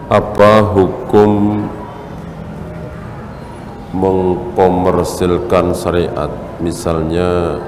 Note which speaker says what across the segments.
Speaker 1: Apa hukum mengkomersilkan syariat, misalnya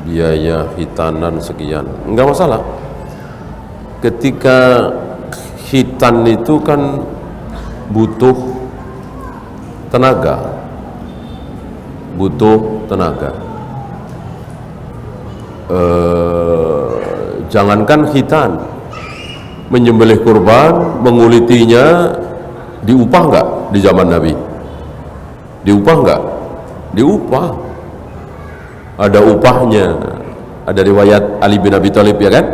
Speaker 1: biaya hitanan sekian? Enggak masalah. Ketika hitan itu kan butuh tenaga, jangankan hitan, menyembelih kurban, mengulitinya diupah enggak di zaman Nabi? Diupah enggak? Diupah. Ada upahnya. Ada riwayat Ali bin Abi Thalib, ya kan?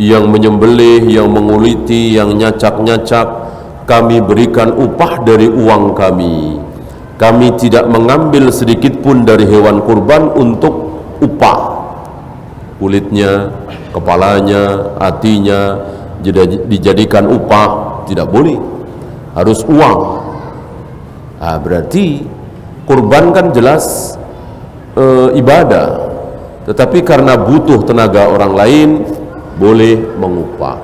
Speaker 1: Yang menyembelih, yang menguliti, yang nyacak-nyacak, kami berikan upah dari uang kami. Kami tidak mengambil sedikit pun dari hewan kurban untuk upah. Kulitnya, kepalanya, hatinya dijadikan upah, tidak boleh, harus uang. Nah, berarti kurban kan jelas ibadah, tetapi karena butuh tenaga orang lain boleh mengupah.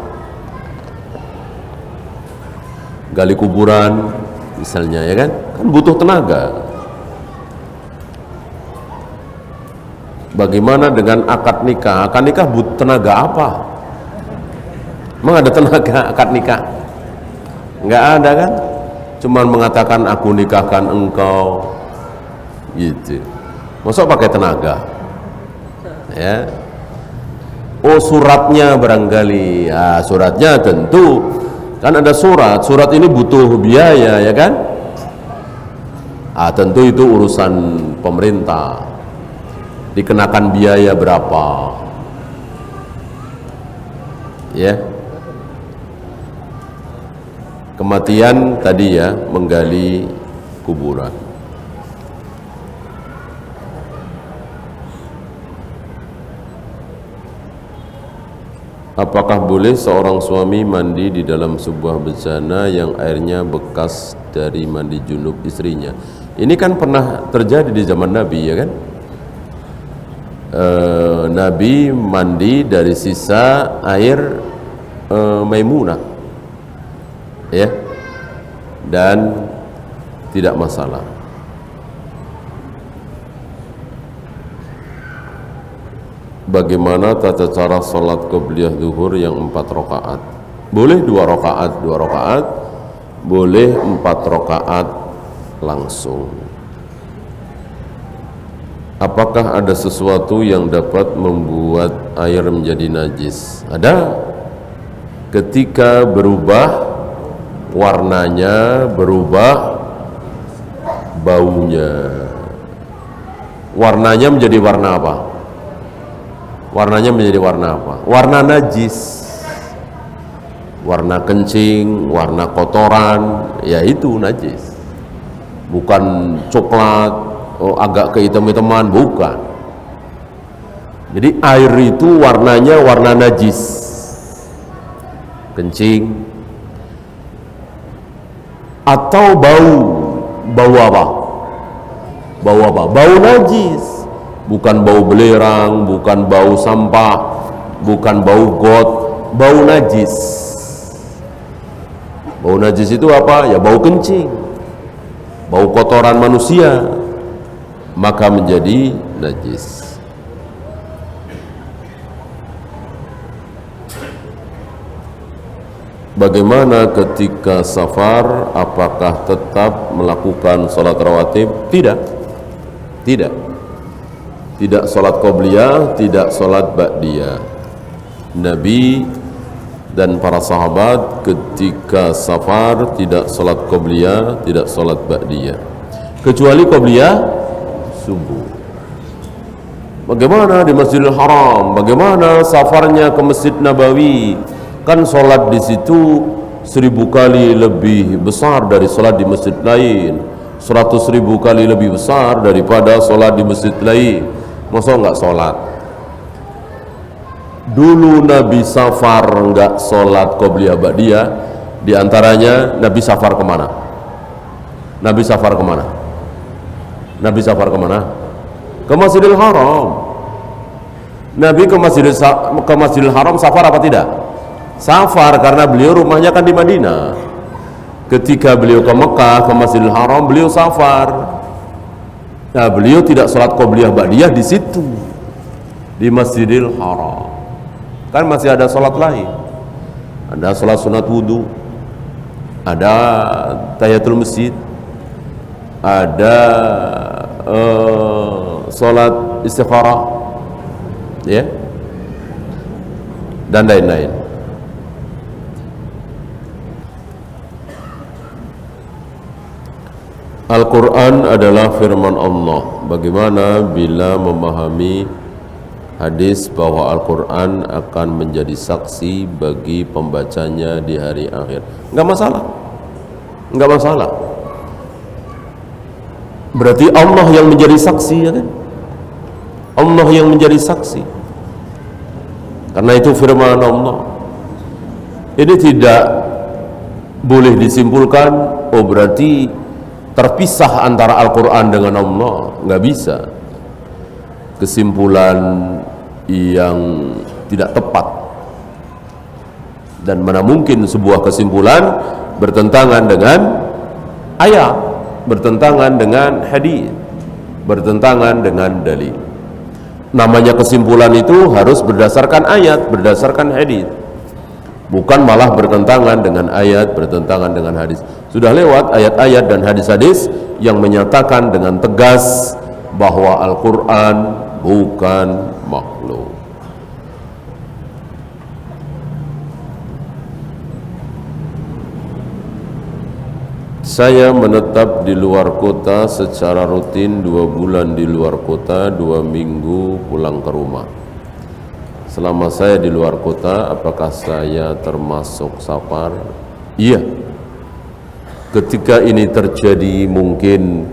Speaker 1: Gali kuburan misalnya, ya kan butuh tenaga. Bagaimana dengan akad nikah? Akad nikah butuh tenaga apa? Emang ada tenaga akad nikah? Enggak ada kan? Cuman mengatakan aku nikahkan engkau, gitu. Masa pakai tenaga? Ya. Oh, suratnya barangkali. Ya, suratnya tentu kan ada surat. Surat ini butuh biaya, ya kan? Tentu itu urusan pemerintah. Dikenakan biaya berapa, ya. Kematian tadi, ya, menggali kuburan. Apakah boleh seorang suami mandi di dalam sebuah bejana yang airnya bekas dari mandi junub istrinya? Ini kan pernah terjadi di zaman Nabi, ya kan? Nabi mandi dari sisa air Maimunah, ya, dan tidak masalah. Bagaimana tata cara salat qobliyah zuhur yang 4 rakaat? Boleh 2 rakaat, boleh 4 rakaat langsung. Apakah ada sesuatu yang dapat membuat air menjadi najis? Ada. Ketika berubah warnanya, berubah baunya. Warnanya menjadi warna apa? Warnanya menjadi warna apa? Warna najis. Warna kencing, warna kotoran, ya itu najis. Bukan coklat, agak kehitam-hitaman, bukan. Jadi air itu warnanya warna najis. Kencing atau bau apa? Bau najis. Bukan bau belerang, bukan bau sampah, bukan bau got, bau najis. Bau najis itu apa? Ya bau kencing, bau kotoran manusia, maka menjadi najis. Bagaimana ketika safar? Apakah tetap melakukan sholat rawatib? Tidak sholat qobliyah, tidak sholat ba'diyah. Nabi dan para sahabat ketika safar tidak sholat qobliyah, tidak sholat ba'diyah, kecuali qobliyah subuh. Bagaimana di Masjidil Haram? Bagaimana safarnya ke Masjid Nabawi? Kan sholat di situ 1000 kali lebih besar dari sholat di masjid lain, 100.000 kali lebih besar daripada sholat di masjid lain. Masa enggak sholat? Dulu Nabi safar enggak sholat qobliyah ba'diyah. Di antaranya Nabi safar kemana? Nabi safar kemana? Ke Masjidil Haram. Nabi ke Masjidil Haram safar apa tidak? Safar karena beliau rumahnya kan di Madinah. Ketika beliau ke Mekah, ke Masjidil Haram, beliau safar. Nah, beliau tidak sholat qobliyah ba'diyah di situ, di Masjidil Haram. Kan masih ada sholat lain, ada sholat sunat wudhu, ada tahiyatul masjid, ada sholat istikharah, ya, dan lain-lain. Al-Quran adalah firman Allah. Bagaimana bila memahami hadis bahwa Al-Quran akan menjadi saksi bagi pembacanya di hari akhir? Enggak masalah, enggak masalah. Berarti Allah yang menjadi saksi, ya kan? Allah yang menjadi saksi. Karena itu firman Allah. Ini tidak boleh disimpulkan, oh berarti terpisah antara Al-Quran dengan Allah. Nggak bisa. Kesimpulan yang tidak tepat. Dan mana mungkin sebuah kesimpulan bertentangan dengan ayat, bertentangan dengan hadis, bertentangan dengan dalil. Namanya kesimpulan itu harus berdasarkan ayat, berdasarkan hadis, bukan malah bertentangan dengan ayat, bertentangan dengan hadis. Sudah lewat ayat-ayat dan hadis-hadis yang menyatakan dengan tegas bahwa Al-Quran bukan makhluk. Saya menetap di luar kota secara rutin 2 bulan di luar kota, 2 minggu pulang ke rumah. Selama saya di luar kota, apakah saya termasuk safar? Iya. Ketika ini terjadi mungkin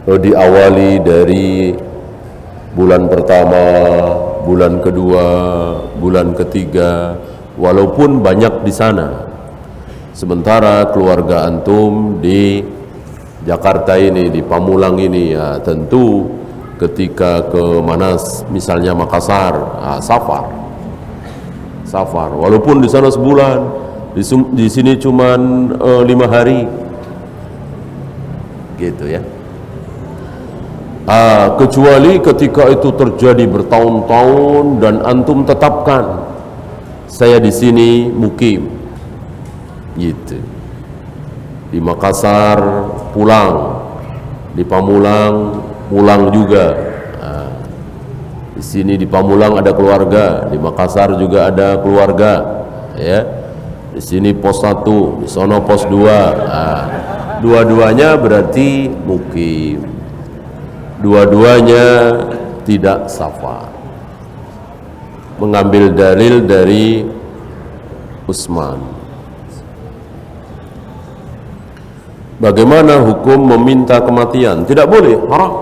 Speaker 1: diawali dari bulan pertama, bulan kedua, bulan ketiga, walaupun banyak di sana. Sementara keluarga antum di Jakarta ini, di Pamulang ini, ya tentu ketika ke Manas, misalnya Makassar, safar. Walaupun di sana sebulan, di sini cuma 5 hari, gitu ya. Kecuali ketika itu terjadi bertahun-tahun dan antum tetapkan, saya di sini mukim, gitu. Di Makassar pulang, di Pamulang pulang juga. Di sini di Pamulang ada keluarga, di Makassar juga ada keluarga, ya. Di sini pos 1, di sono pos 2. Dua-duanya berarti mukim, dua-duanya tidak safar. Mengambil dalil dari Utsman. Bagaimana hukum meminta kematian? Tidak boleh, haram.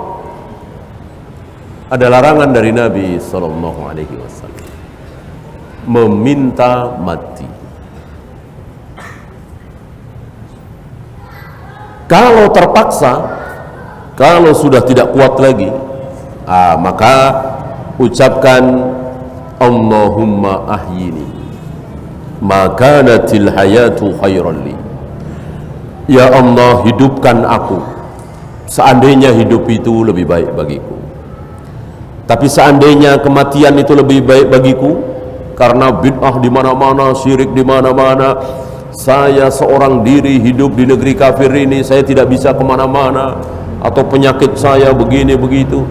Speaker 1: Ada larangan dari Nabi SAW meminta mati. Kalau terpaksa, kalau sudah tidak kuat lagi, maka ucapkan Allahumma ahyini makanatil hayatu khairan li. Ya Allah, hidupkan aku seandainya hidup itu lebih baik bagiku. Tapi seandainya kematian itu lebih baik bagiku, karena bid'ah di mana-mana, syirik di mana-mana, saya seorang diri hidup di negeri kafir ini, saya tidak bisa kemana-mana, atau penyakit saya begini begitu,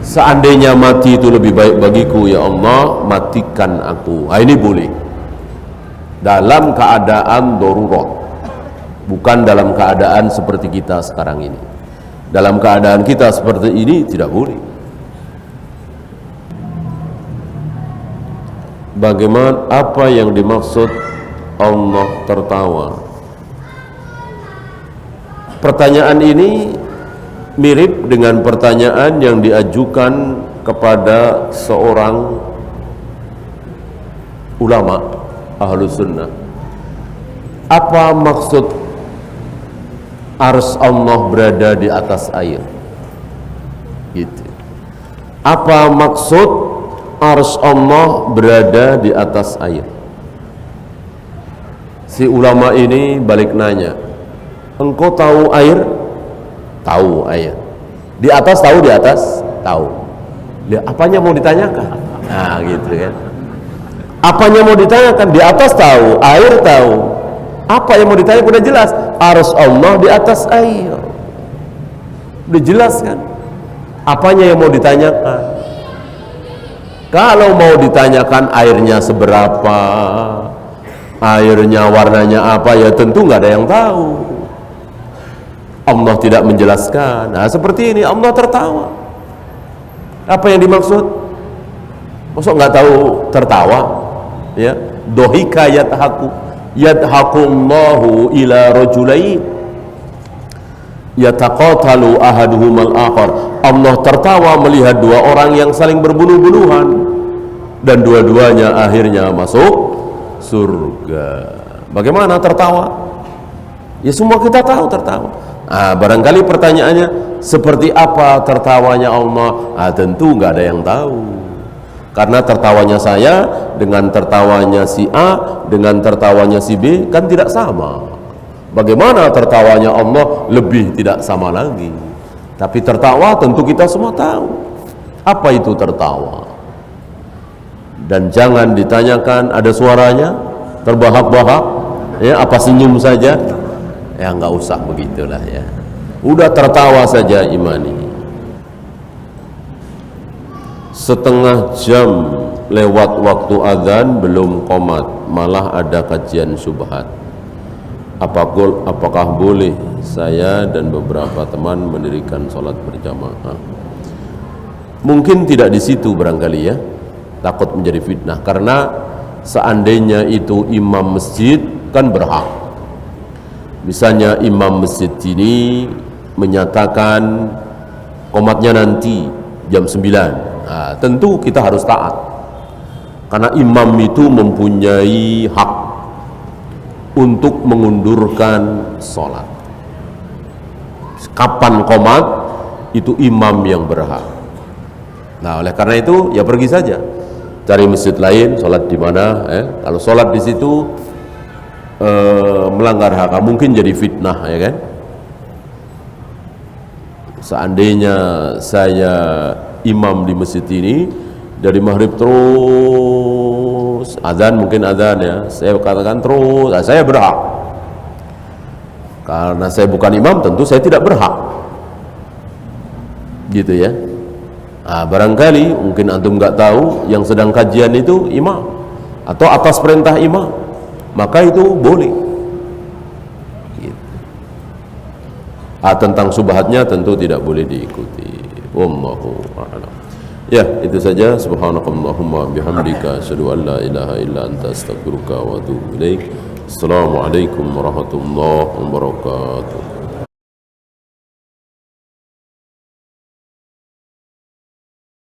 Speaker 1: seandainya mati itu lebih baik bagiku, ya Allah, matikan aku. Ini boleh dalam keadaan darurat, bukan dalam keadaan seperti kita sekarang ini. Dalam keadaan kita seperti ini tidak boleh. Bagaimana, apa yang dimaksud Allah tertawa? Pertanyaan ini mirip dengan pertanyaan yang diajukan kepada seorang ulama Ahlus Sunnah. Apa maksud arsy Allah berada di atas air? Gitu. Apa maksud arsy Allah berada di atas air? Si ulama ini balik nanya, engkau tahu air? Tahu air. Di atas tahu, di atas tahu. Dia apanya mau ditanyakan? Nah gitu kan. Apanya mau ditanyakan? Di atas tahu, air tahu. Apa yang mau ditanya udah jelas. Arsy Allah di atas air. Udah jelas kan? Apanya yang mau ditanyakan? Kalau mau ditanyakan airnya seberapa, airnya warnanya apa, ya tentu nggak ada yang tahu. Allah tidak menjelaskan. Nah seperti ini Allah tertawa. Apa yang dimaksud? Maksud nggak tahu tertawa? Ya, dohika yadhaqullahu ila rajulain yataqatalu ahaduhumal akhar. Allah tertawa melihat dua orang yang saling berbunuh-bunuhan dan dua-duanya akhirnya masuk surga. Bagaimana tertawa? Ya semua kita tahu tertawa. Barangkali pertanyaannya seperti apa tertawanya Allah? Tentu nggak ada yang tahu. Karena tertawanya saya dengan tertawanya si A dengan tertawanya si B kan tidak sama. Bagaimana tertawanya Allah lebih tidak sama lagi. Tapi tertawa tentu kita semua tahu. Apa itu tertawa? Dan jangan ditanyakan ada suaranya, terbahak-bahak, ya apa senyum saja. Ya nggak usah begitulah ya. Udah tertawa saja imani. Setengah jam lewat waktu azan belum qomat, malah ada kajian syubhat. Apakah boleh saya dan beberapa teman mendirikan sholat berjamaah? Mungkin tidak di situ barangkali ya, takut menjadi fitnah. Karena seandainya itu imam masjid kan berhak. Misalnya imam masjid ini menyatakan qomatnya nanti jam 9. Tentu kita harus taat. Karena imam itu mempunyai hak untuk mengundurkan sholat. Kapan qomat itu imam yang berhak. Nah oleh karena itu ya pergi saja, cari masjid lain, sholat di mana. Kalau sholat di situ melanggar hak, mungkin jadi fitnah ya kan. Seandainya saya imam di masjid ini dari maghrib terus azan, mungkin azan ya, saya katakan terus, saya berhak. Karena saya bukan imam tentu saya tidak berhak gitu ya. Barangkali mungkin antum nggak tahu yang sedang kajian itu imam atau atas perintah imam, maka itu boleh gitu. Tentang subhatnya tentu tidak boleh diikuti. Wallahu a'lam. Ya, itu saja. Subhanakallahumma bihamdika asyhadu an la ilaha illa anta astaghfiruka wa atubu ilaik. Assalamualaikum warahmatullahi wabarakatuh.